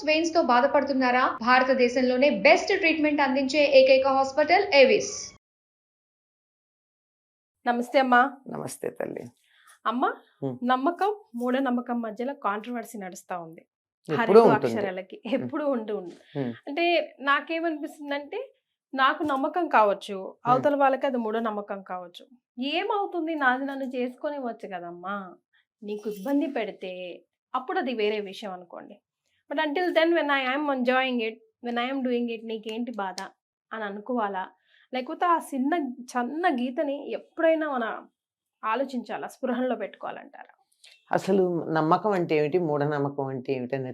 Veins తో బాధపడుతున్నారా? భారతదేశంలోనే బెస్ట్ ట్రీట్మెంట్ అందించే ఏకైక హాస్పిటల్ ఏవిస్. నమస్తే అమ్మా. నమస్తే తల్లి. అమ్మ, నమ్మకం మూఢనమ్మకం మధ్యలో కాంట్రవర్సీ నడుస్తా ఉంది. ఎప్పుడూ హరిత ఉంటుంది. అక్షరాలకి ఎప్పుడు ఉంది. అంటే నాకేమనిపిస్తుందంటే, నాకు నమ్మకం కావచ్చు, అవతల వాళ్ళకి అది మూఢనమ్మకం కావచ్చు. ఏమవుతుంది, నాది నన్ను చేసుకొని వచ్చు కదమ్మా. నీకు ఇబ్బంది పెడితే అప్పుడు అది వేరే విషయం అనుకోండి. But until then when I am enjoying it, when I'm doing it, నీకేంటి బాధ అని అనుకోవాలా? లేకపోతే ఆ చిన్న గీతని ఎప్పుడైనా మన ఆలోచించాలా, స్పృహంలో పెట్టుకోవాలంటారా? అసలు నమ్మకం అంటే ఏమిటి, మూఢనమ్మకం అంటే ఏమిటి అని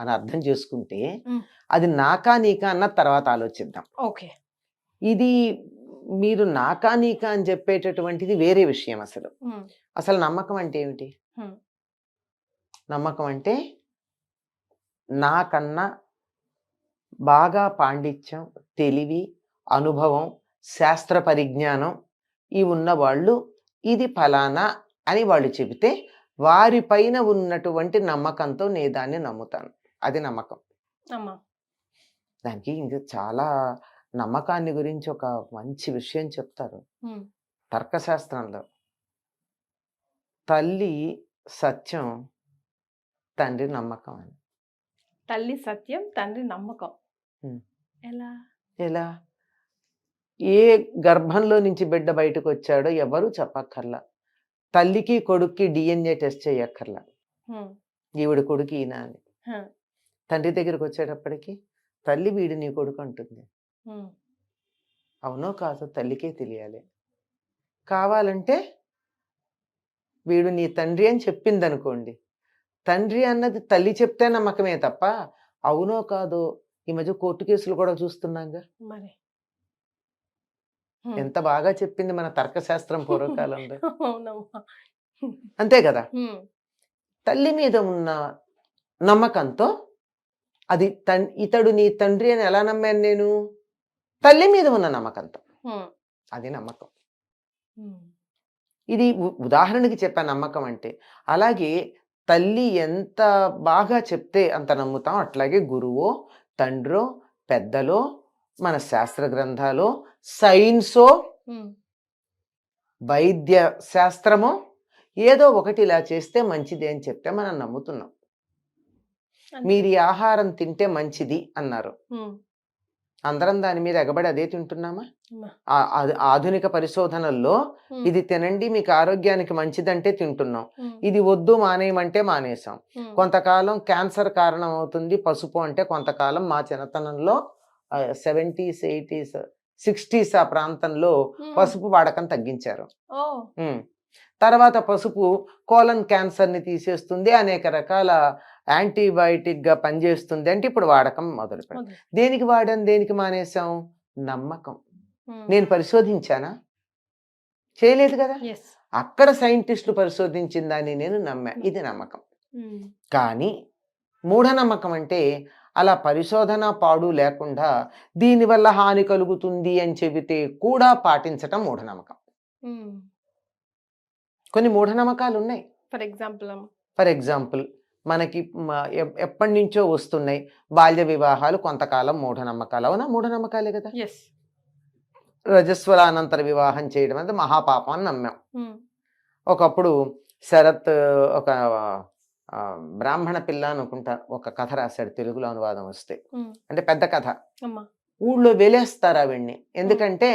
అని అర్థం చేసుకుంటే అది నాకా నీకా అన్న తర్వాత ఆలోచిద్దాం. ఓకే, ఇది మీరు నాకా నీకా అని చెప్పేటటువంటిది వేరే విషయం. అసలు నమ్మకం అంటే ఏమిటి? నమ్మకం అంటే నాకన్నా బాగా పాండిత్యం, తెలివి, అనుభవం, శాస్త్ర పరిజ్ఞానం ఇవి ఉన్నవాళ్ళు ఇది ఫలానా అని వాళ్ళు చెబితే వారిపైన ఉన్నటువంటి నమ్మకంతో నేను దాన్ని నమ్ముతాను. అది నమ్మకం. దానికి ఇంకా చాలా నమ్మకాన్ని గురించి ఒక మంచి విషయం చెప్తారు తర్కశాస్త్రంలో. తల్లి సత్యం, తండ్రి నమ్మకం అని. తల్లి సత్యం, తండ్రి నమ్మకం. ఎలా ఎలా? ఏ గర్భంలో నుంచి బిడ్డ బయటకు వచ్చాడో ఎవరు చెప్పక్కర్లా. తల్లికి కొడుక్కి DNA టెస్ట్ చేయక్కర్లా, ఈవిడ కొడుకు ఈయన అని. తండ్రి దగ్గరికి వచ్చేటప్పటికి తల్లి వీడు నీ కొడుకు అంటుంది. అవునో కాదో తల్లికే తెలియాలి. కావాలంటే వీడు నీ తండ్రి అని చెప్పింది అనుకోండి, తండ్రి అన్నది తల్లి చెప్తే నమ్మకమే తప్ప అవునో కాదో ఈ మధ్య కోర్టు కేసులు కూడా చూస్తున్నాగా. మరి ఎంత బాగా చెప్పింది మన తర్కశాస్త్రం పూర్వకాలంలో. అంతే కదా. తల్లి మీద ఉన్న నమ్మకంతో అది ఇతడు నీ తండ్రి అని ఎలా నమ్మాను నేను? తల్లి మీద ఉన్న నమ్మకంతో. అది నమ్మకం. ఇది ఉదాహరణకి చెప్పాను నమ్మకం అంటే. అలాగే తల్లి ఎంత బాగా చెప్తే అంత నమ్ముతాం. అట్లాగే గురువో, తండ్రో, పెద్దలో, మన శాస్త్ర గ్రంథాలో, సైన్సో, వైద్య శాస్త్రమో ఏదో ఒకటి ఇలా చేస్తే మంచిది అని చెప్తే మనం నమ్ముతున్నాం. మీరు ఈ ఆహారం తింటే మంచిది అన్నారు, అందరం దాని మీద ఎగబడి అదే తింటున్నామా? ఆధునిక పరిశోధనల్లో ఇది తినండి మీకు ఆరోగ్యానికి మంచిదంటే తింటున్నాం, ఇది వద్దు మానేయమంటే మానేసాం. కొంతకాలం క్యాన్సర్ కారణం అవుతుంది పసుపు అంటే, కొంతకాలం మా చిన్నతనంలో 70s, 80s, 60s ఆ ప్రాంతంలో పసుపు వాడకం తగ్గించారు. తర్వాత పసుపు కోలన్ క్యాన్సర్ని తీసేస్తుంది, అనేక రకాల యాంటీబయాటిక్ గా పనిచేస్తుంది అంటే ఇప్పుడు వాడకం మొదలుపెట్టాం. దేనికి వాడాం, దేనికి మానేసాం? నమ్మకం. నేను పరిశోధించానా? చేయలేదు కదా. అక్కడ సైంటిస్టులు పరిశోధించిన దాన్ని నేను నమ్మా, ఇది నమ్మకం. కానీ మూఢనమ్మకం అంటే అలా పరిశోధన పాడు లేకుండా దీనివల్ల హాని కలుగుతుంది అని చెబితే కూడా పాటించటం మూఢనమ్మకం. కొన్ని మూఢనమ్మకాలు ఉన్నాయి. ఫర్ ఎగ్జాంపుల్ మనకి ఎప్పటి నుంచో వస్తున్నాయి బాల్య వివాహాలు, కొంతకాలం మూఢనమ్మకాలు. అవునా? మూఢనమ్మకాలే కదా. రజస్వలానంతర వివాహం చేయడం అంటే మహాపాపం అని నమ్మాం. ఒకప్పుడు శరత్ ఒక బ్రాహ్మణ పిల్ల అనుకుంటా ఒక కథ రాశాడు, తెలుగులో అనువాదం వస్తే. అంటే పెద్ద కథ. ఊళ్ళో వెలేస్తారు ఆవిడ్ని, ఎందుకంటే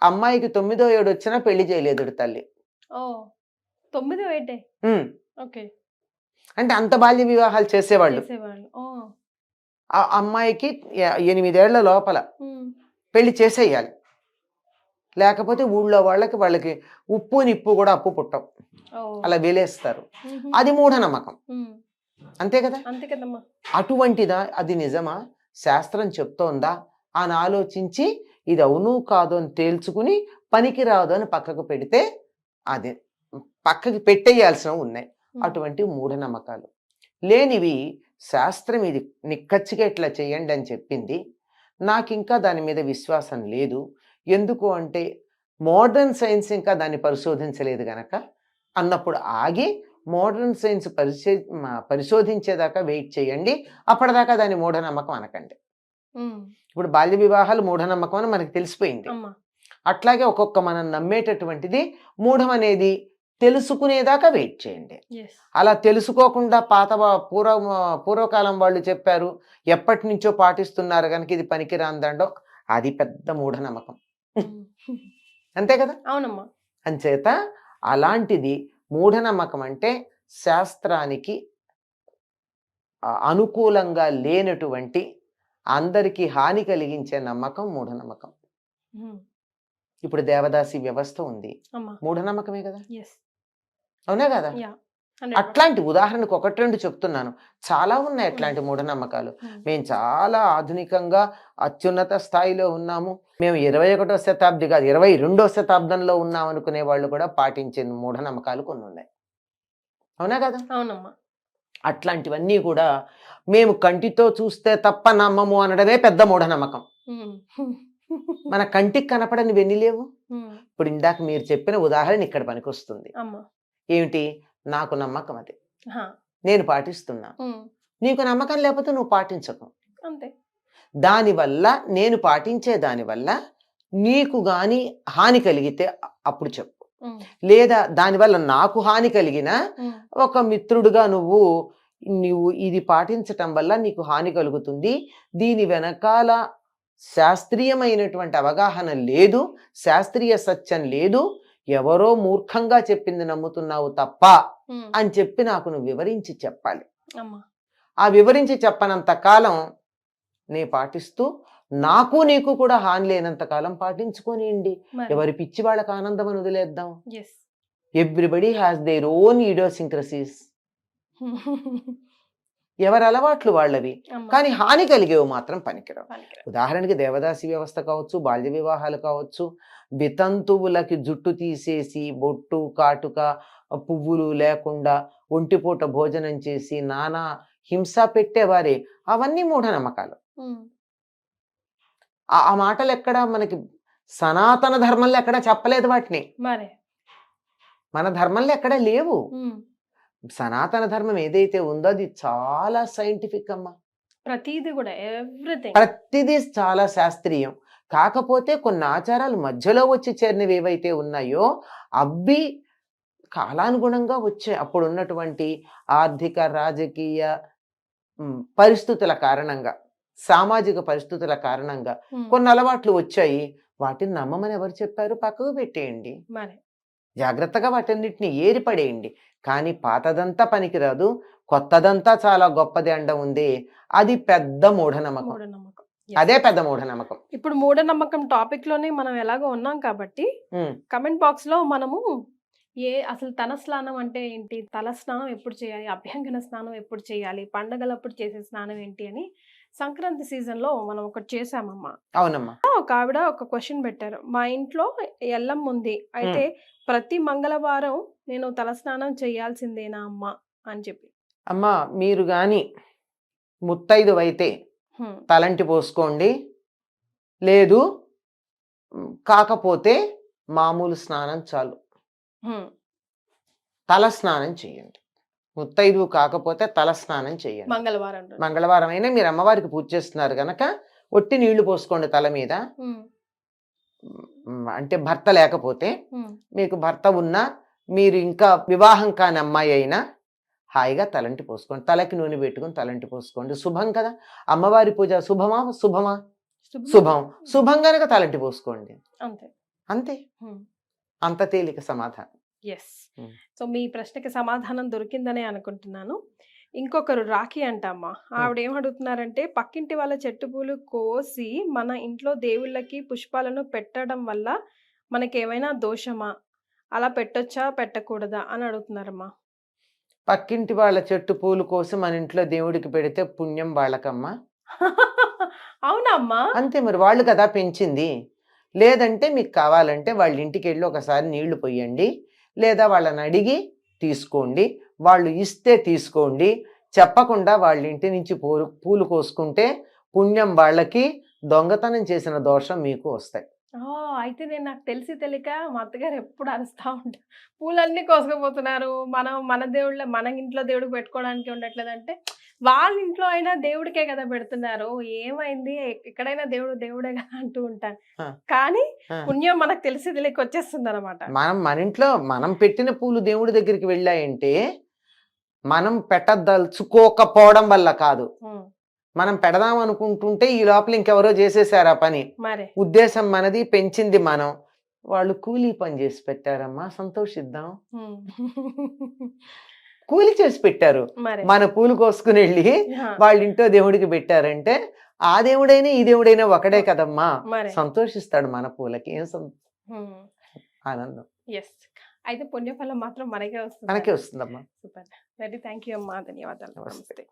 అమ్మాయికి 9వ ఏడు వచ్చినా పెళ్లి చేయలేదు తల్లి. అంటే అంత బాల్య వివాహాలు చేసేవాళ్ళు. ఆ అమ్మాయికి 8 ఏళ్ల లోపల పెళ్లి చేసేయాలి, లేకపోతే ఊళ్ళో వాళ్ళకి ఉప్పు నిప్పు కూడా అప్పు పుట్టవు, అలా వెలేస్తారు. అది మూఢనమ్మకం. అంతే కదా. అటువంటిదా, అది నిజమా, శాస్త్రం చెప్తోందా అని ఆలోచించి ఇది అవును కాదు అని తేల్చుకుని పనికి రాదు అని పక్కకు పెడితే అది పక్కకి పెట్టేయాల్సినవి ఉన్నాయి. అటువంటి మూఢనమ్మకాలు లేనివి శాస్త్రం ఇది నిక్కచ్చిగా ఇట్లా చేయండి అని చెప్పింది, నాకు ఇంకా దాని మీద విశ్వాసం లేదు. ఎందుకు అంటే మోడర్న్ సైన్స్ ఇంకా దాన్ని పరిశోధించలేదు గనక అన్నప్పుడు ఆగి మోడర్న్ సైన్స్ పరిశోధించేదాకా వెయిట్ చేయండి, అప్పటిదాకా దాని మూఢనమ్మకం అనకండి. ఇప్పుడు బాల్య వివాహాలు మూఢనమ్మకం అని మనకి తెలిసిపోయింది. అట్లాగే ఒక్కొక్క మనం నమ్మేటటువంటిది మూఢం అనేది తెలుసుకునేదాకా వెయిట్ చేయండి. అలా తెలుసుకోకుండా పూర్వకాలం వాళ్ళు చెప్పారు, ఎప్పటి నుంచో పాటిస్తున్నారు కనుక ఇది పనికిరాందండో, అది పెద్ద మూఢనమ్మకం. అంతే కదా? అవునమ్మా. అంచేత అలాంటిది మూఢనమ్మకం అంటే శాస్త్రానికి అనుకూలంగా లేనటువంటి, అందరికీ హాని కలిగించే నమ్మకం మూఢనమ్మకం. ఇప్పుడు దేవదాసి వ్యవస్థ ఉంది, మూఢనమ్మకమే కదా? అవునా కదా? అట్లాంటి ఉదాహరణకు 1-2 చెప్తున్నాను, చాలా ఉన్నాయి అట్లాంటి మూఢనమ్మకాలు. మేము చాలా ఆధునికంగా అత్యున్నత స్థాయిలో ఉన్నాము, మేము 21వ శతాబ్ది కాదు 22వ శతాబ్దంలో ఉన్నాం అనుకునే వాళ్ళు కూడా పాటించే మూఢనమ్మకాలు కొన్ని ఉన్నాయి. అవునా కదా? అవునమ్మా. అట్లాంటివన్నీ కూడా మేము కంటితో చూస్తే తప్ప నమ్మము అనడమే పెద్ద మూఢనమ్మకం. మన కంటికి కనపడని వెన్ని లేవు. ఇప్పుడు ఇందాక మీరు చెప్పిన ఉదాహరణ ఇక్కడ పనికొస్తుంది. ఏమిటి? నాకు నమ్మకం అది, నేను పాటిస్తున్నా, నీకు నమ్మకం లేకపోతే నువ్వు పాటించకు. దానివల్ల నేను పాటించే దానివల్ల నీకు గాని హాని కలిగితే అప్పుడు చెప్పు, లేదా దానివల్ల నాకు హాని కలిగిన ఒక మిత్రుడుగా నువ్వు ఇది పాటించటం వల్ల నీకు హాని కలుగుతుంది, దీని వెనకాల శాస్త్రీయమైనటువంటి అవగాహన లేదు, శాస్త్రీయ సత్యం లేదు, ఎవరో మూర్ఖంగా చెప్పింది నమ్ముతున్నావు తప్ప అని చెప్పి నాకు నువ్వు వివరించి చెప్పాలి. ఆ వివరించి చెప్పనంత కాలం నే పాటిస్తూ నాకు నీకు కూడా హాని లేనంత కాలం పాటించుకోనియండి. ఎవరి పిచ్చి వాళ్ళకి ఆనందం అని వదిలేద్దాం. Everybody has their own idiosyncrasies. ఎవరి అలవాట్లు వాళ్ళవి, కానీ హాని కలిగేవి మాత్రం పనికిరావు. ఉదాహరణకి దేవదాసి వ్యవస్థ కావచ్చు, బాల్య వివాహాలు కావచ్చు, వితంతువులకి జుట్టు తీసేసి బొట్టు కాటుక పువ్వులు లేకుండా ఒంటిపూట భోజనం చేసి నానా హింస పెట్టేవారే, అవన్నీ మూఢనమ్మకాలు. ఆ మాటలు ఎక్కడ మనకి సనాతన ధర్మంలో ఎక్కడ చెప్పలేదు వాటిని, మన ధర్మంలో ఎక్కడ లేవు. సనాతన ధర్మం ఏదైతే ఉందో అది చాలా సైంటిఫిక్ అమ్మా. ప్రతిదీ చాలా శాస్త్రీయం. కాకపోతే కొన్ని ఆచారాలు మధ్యలో వచ్చి చేరినవి ఏవైతే ఉన్నాయో అవి కాలానుగుణంగా వచ్చాయి. అప్పుడు ఉన్నటువంటి ఆర్థిక రాజకీయ పరిస్థితుల కారణంగా, సామాజిక పరిస్థితుల కారణంగా కొన్ని అలవాట్లు వచ్చాయి. వాటిని నమ్మమని ఎవరు చెప్పారు? పక్కకు పెట్టేయండి, జాగ్రత్తగా వాటన్నిటిని ఏరిపడేయండి. కానీ పాతదంతా పనికిరాదు, కొత్తదంతా చాలా గొప్పది అండ ఉంది, అది పెద్ద మూఢనమ్మకం. అదే పెద్ద మూఢనమ్మకం. ఇప్పుడు మూఢనమ్మకం టాపిక్ లోనే మనం ఎలాగో ఉన్నాం కాబట్టి కమెంట్ బాక్స్ లో మనము అసలు తల స్నానం అంటే ఏంటి, తల స్నానం ఎప్పుడు చేయాలి, అభ్యంగన స్నానం ఎప్పుడు చేయాలి, పండగలప్పుడు చేసే స్నానం ఏంటి అని సంక్రాంతి సీజన్ లో మనం ఒకటి చేసామమ్మా. అవునమ్మా. ఒక ఆవిడ ఒక క్వశ్చన్ పెట్టారు, మా ఇంట్లో ఎల్లమ్మ ఉంది, అయితే ప్రతి మంగళవారం నేను తలస్నానం చేయాల్సిందేనా అమ్మా అని చెప్పి. అమ్మా, మీరు గాని ముత్తైదు అయితే తలంటి పోసుకోండి, లేదు కాకపోతే మామూలు స్నానం చాలు, తల స్నానం చేయండి. ముత్తైదు కాకపోతే తల స్నానం చేయండి. మంగళవారం అయినా మీరు అమ్మవారికి పూజ చేస్తున్నారు గనక ఒట్టి నీళ్లు పోసుకోండి తల మీద. అంటే భర్త లేకపోతే, మీకు భర్త ఉన్నా, మీరు ఇంకా వివాహం కాని అమ్మాయి అయినా హాయిగా తలంటి పోసుకోండి, తలకి నూనె పెట్టుకుని తలంటి పోసుకోండి. శుభం కదా, అమ్మవారి పూజ శుభమా శుభమా? శుభం. శుభం కనుక తలంటి పోసుకోండి, అంతే. అంత తేలిక సమాధానం. సో మీ ప్రశ్నకి సమాధానం దొరికిందనే అనుకుంటున్నాను. ఇంకొకరు రాఖీ అంటమ్మా, ఆవిడ ఏమడుగుతున్నారంటే, పక్కింటి వాళ్ళ చెట్టు పూలు కోసి మన ఇంట్లో దేవుళ్ళకి పుష్పాలను పెట్టడం వల్ల మనకేమైనా దోషమా, అలా పెట్టొచ్చా పెట్టకూడదా అని అడుగుతున్నారమ్మా. పక్కింటి వాళ్ళ చెట్టు పూలు కోసి మన ఇంట్లో దేవుడికి పెడితే పుణ్యం వాళ్ళకమ్మా. అవునమ్మా, అంతే మరి, వాళ్ళు కదా పెంచింది. లేదంటే మీకు కావాలంటే వాళ్ళ ఇంటికి వెళ్ళి ఒకసారి నీళ్లు పోయండి, లేదా వాళ్ళని అడిగి తీసుకోండి, వాళ్ళు ఇస్తే తీసుకోండి. చెప్పకుండా వాళ్ళ ఇంటి నుంచి పూలు కోసుకుంటే పుణ్యం వాళ్ళకి, దొంగతనం చేసిన దోషం మీకు వస్తాయి. అయితే నేను నాకు తెలిసి తెలియక మా అత్తగారు ఎప్పుడు అరుస్తా ఉంటారు, పూలన్నీ కోసుకుపోతున్నారు, మనం మన దేవుళ్ళ మన ఇంట్లో దేవుడికి పెట్టుకోవడానికి ఉండట్లేదంటే, వాళ్ళ ఇంట్లో అయినా దేవుడికే కదా పెడుతున్నారు, ఏమైంది ఎక్కడైనా దేవుడు దేవుడే కదా అంటూ ఉంటాను. ఆ. కానీ ఆ. పుణ్యం మనకు తెలిసి తెలియక వచ్చేస్తుంది అనమాట. మన ఇంట్లో మనం పెట్టిన పూలు దేవుడి దగ్గరికి వెళ్ళాయంటే మనం పెట్టదలుచుకోకపోవడం వల్ల కాదు, మనం పెడదాం అనుకుంటుంటే ఈ లోపల ఇంకెవరో చేసేసారు ఆ పని. మరి ఉద్దేశం మనది, పెంచింది మనం. వాళ్ళు కూలీ పని చేసి పెట్టారమ్మా, సంతోషిద్దాం. కూలి చేసి పెట్టారు, మరి మన పూలు కోసుకుని వెళ్ళి ఆ, వాళ్ళ ఇంట్లో దేవుడికి పెట్టారంటే ఆ దేవుడైనా ఈ దేవుడైనా ఒకడే కదమ్మా, మరి సంతోషిస్తాడు మన పూలకి. ఏం ఆనందం ఎస్. అయితే పుణ్యఫలం మాత్రం మనకే వస్తుంది. మనకే వస్తుందమ్మా. సూపర్. వెరీ థ్యాంక్ యూ అమ్మా, ధన్యవాదాలు. నమస్తే. నమస్తే.